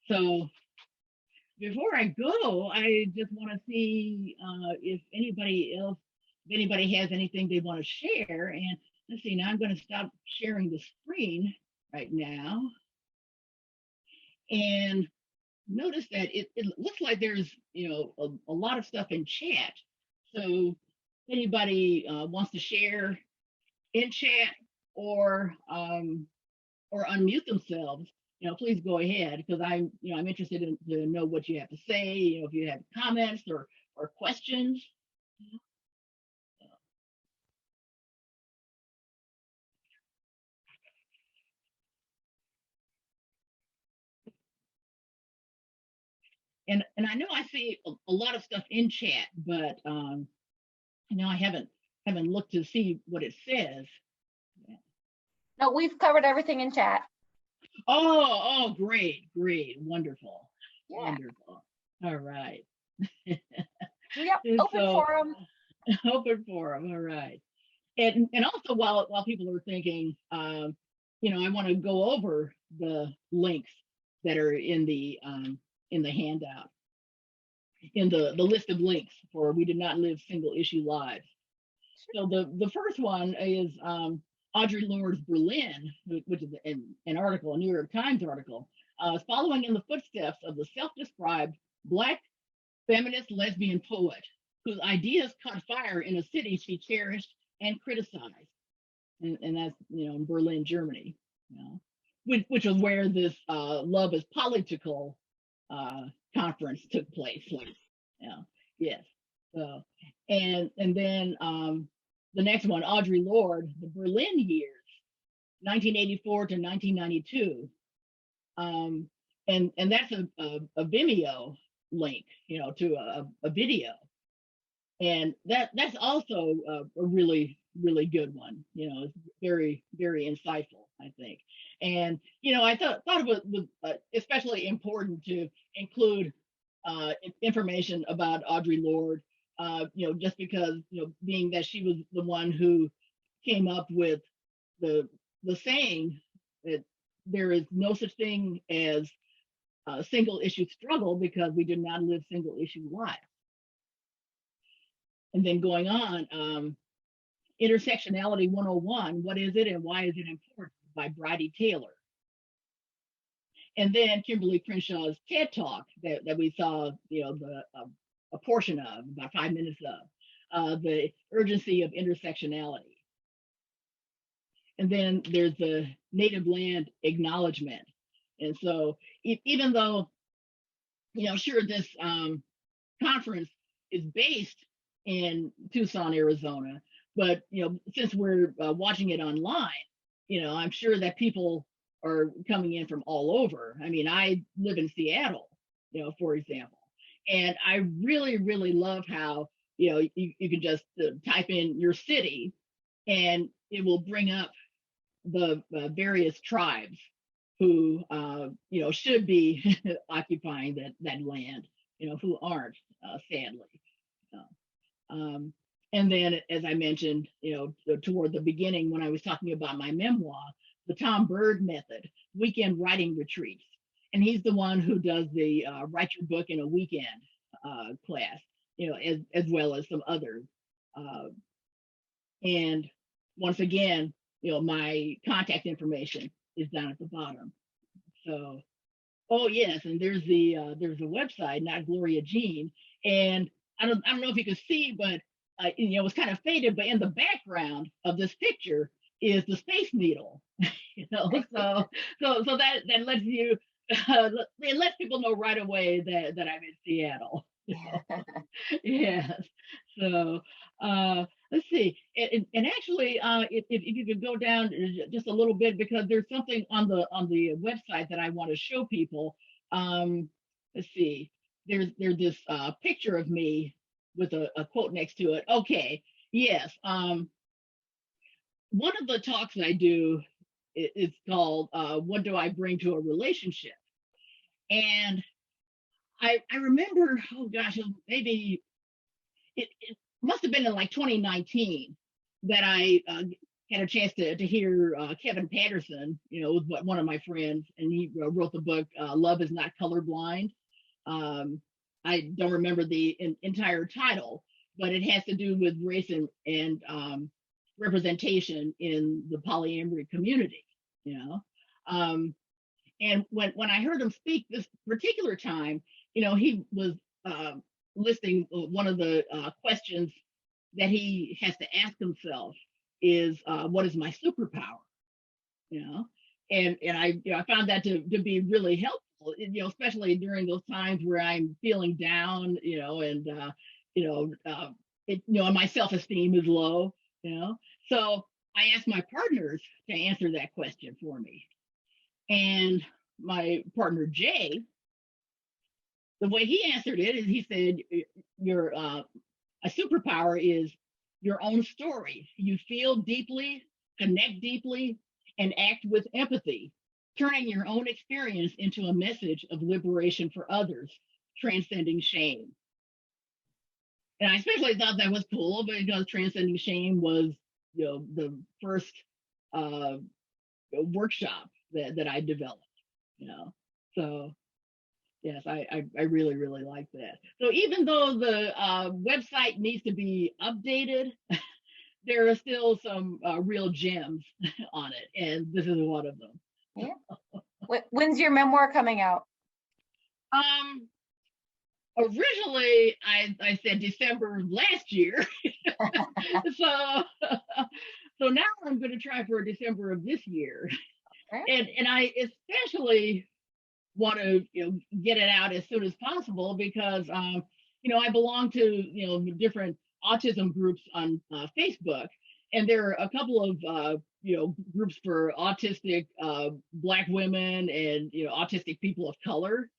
So before I go, I just want to see if anybody has anything they want to share. And let's see, now I'm going to stop sharing the screen right now. And notice that it looks like there's, a lot of stuff in chat. So if anybody wants to share in chat or unmute themselves, please go ahead, because I'm interested in to know what you have to say. If you have comments or questions. And I know I see a lot of stuff in chat, but I haven't looked to see what it says. No, we've covered everything in chat. Oh, great, wonderful, Yeah. wonderful. All right. Yep, open forum. Open forum. All right. And also while people are thinking, I want to go over the links that are in the handout, in the list of links for We Did Not Live Single Issue Lives. So the first one is Audre Lorde's Berlin, which is an article, a New York Times article, following in the footsteps of the self-described Black feminist lesbian poet whose ideas caught fire in a city she cherished and criticized. And that's, in Berlin, Germany, which was where this Love is Political conference took place. Yes. So, and then the next one, Audre Lorde, the Berlin years, 1984 to 1992. And that's a Vimeo link, to a video. And that's also a really, really good one. It's very, very insightful, I think. And, I thought it was especially important to include information about Audre Lorde, just because, being that she was the one who came up with the saying that there is no such thing as a single issue struggle because we do not live single issue lives. And then going on, Intersectionality 101, What is it and why is it important? By Bridie Taylor. And then Kimberly Crenshaw's TED Talk that we saw, a portion of, about 5 minutes of, the urgency of intersectionality. And then there's the native land acknowledgement. And so even though, sure, this conference is based in Tucson, Arizona, but, since we're watching it online, I'm sure that people are coming in from all over. I mean, I live in Seattle, for example, and I really, really love how, you can just type in your city and it will bring up the various tribes who, should be occupying that land, who aren't, sadly. And then, as I mentioned, toward the beginning when I was talking about my memoir, the Tom Bird method, weekend writing retreats. And he's the one who does the write your book in a weekend class, as well as some others. And once again, my contact information is down at the bottom. So, oh yes, and there's a website, Not Gloria Jean, and I don't know if you can see, but it was kind of faded, but in the background of this picture is the Space Needle. So that lets you it lets people know right away that I'm in Seattle. Yes. So let's see, and actually, if you could go down just a little bit, because there's something on the website that I want to show people. Let's see, there's this picture of me with a quote next to it. Okay, yes. One of the talks I do is called "What Do I Bring to a Relationship?" And I remember, oh gosh, maybe it must have been in like 2019 that I had a chance to hear Kevin Patterson, was one of my friends, and he wrote the book Love is Not Colorblind. I don't remember the entire title, but it has to do with race and representation in the polyamory community, and when I heard him speak this particular time, he was listing one of the questions that he has to ask himself is, what is my superpower? And I found that to be really helpful, especially during those times where I'm feeling down, and and my self-esteem is low, So I asked my partners to answer that question for me. And my partner, Jay, the way he answered it is he said, a superpower is your own story. You feel deeply, connect deeply, and act with empathy, turning your own experience into a message of liberation for others, transcending shame. And I especially thought that was cool because transcending shame was, the first workshop that I developed, So yes, I really, really like that. So even though the website needs to be updated, there are still some real gems on it, and this is one of them. Yeah. When's your memoir coming out? Originally, I said December of last year. So now I'm going to try for December of this year. Okay. And I especially want to get it out as soon as possible because I belong to different autism groups on Facebook, and there are a couple of groups for autistic Black women and autistic people of color.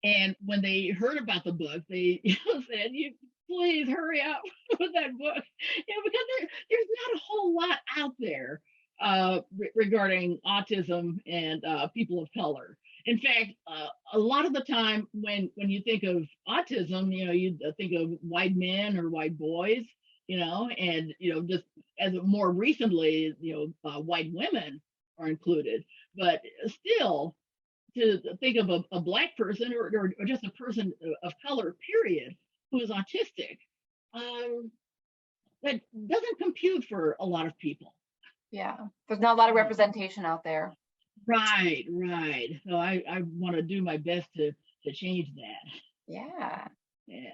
And when they heard about the book, they said, "You please hurry up with that book," because there's not a whole lot out there regarding autism and people of color. In fact, a lot of the time when you think of autism, you think of white men or white boys, and just as more recently, white women are included, but still. To think of a Black person or just a person of color, period, who is autistic, that doesn't compute for a lot of people. Yeah, there's not a lot of representation out there. Right, right. So I want to do my best to change that. Yeah. Yeah.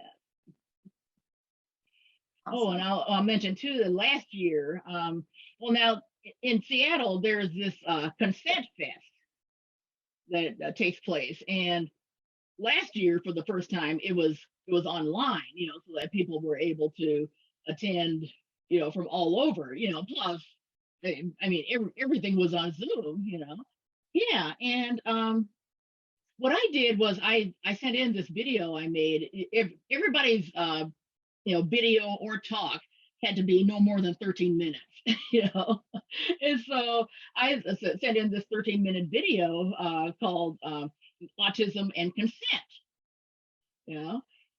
Awesome. Oh, and I'll mention too that last year, well, now in Seattle, there's this consent fest that takes place, and last year for the first time it was online, so that people were able to attend, from all over, plus I mean everything was on Zoom. Yeah, and what I did was I sent in this video I made. If everybody's video or talk had to be no more than 13 minutes, and so I sent in this 13-minute video called autism and consent,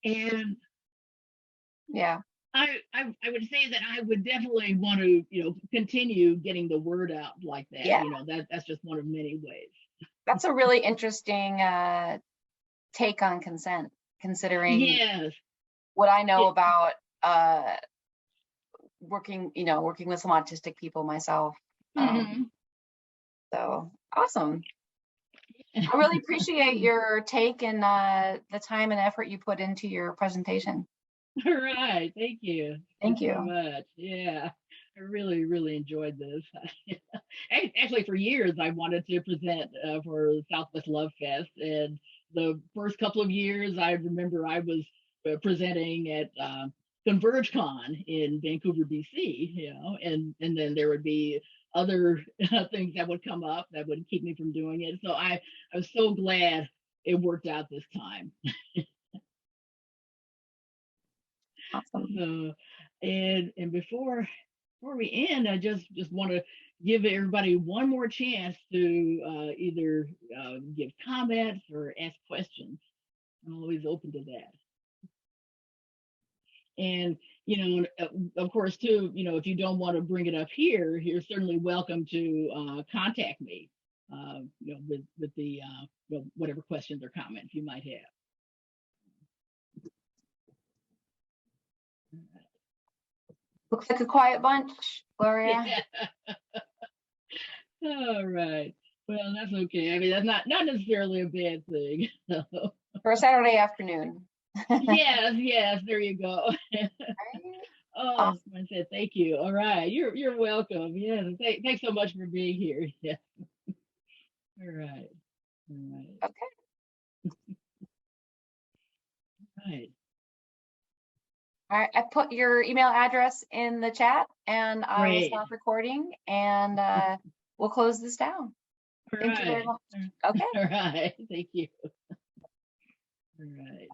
and yeah, I would say that I would definitely want to continue getting the word out like that. Yeah. That's just one of many ways. That's a really interesting take on consent, considering Yes. what I know about working with some autistic people myself. So awesome. I really appreciate your take and the time and effort you put into your presentation. All right. Thank you. Thank you. So much. Yeah. I really, really enjoyed this. Actually, for years, I wanted to present for Southwest Love Fest. And the first couple of years, I remember I was presenting at ConvergeCon in Vancouver, BC, and then there would be other things that would come up that would keep me from doing it. So I was so glad it worked out this time. Awesome. So, and before we end, I just want to give everybody one more chance to either give comments or ask questions. I'm always open to that. And of course, too, if you don't want to bring it up here, you're certainly welcome to contact me, with the whatever questions or comments you might have. Looks like a quiet bunch, Gloria. Yeah. All right. Well, that's okay. I mean, that's not necessarily a bad thing. So. For a Saturday afternoon. Yes, there you go. Oh, Awesome. I said thank you. All right, you're welcome. Yeah, thanks so much for being here. Yeah. All right. Okay. Right. All right, I put your email address in the chat, and I will Great. stop recording, and we'll close this down. All Thank you very right. much. Okay. All right. Thank you. All right.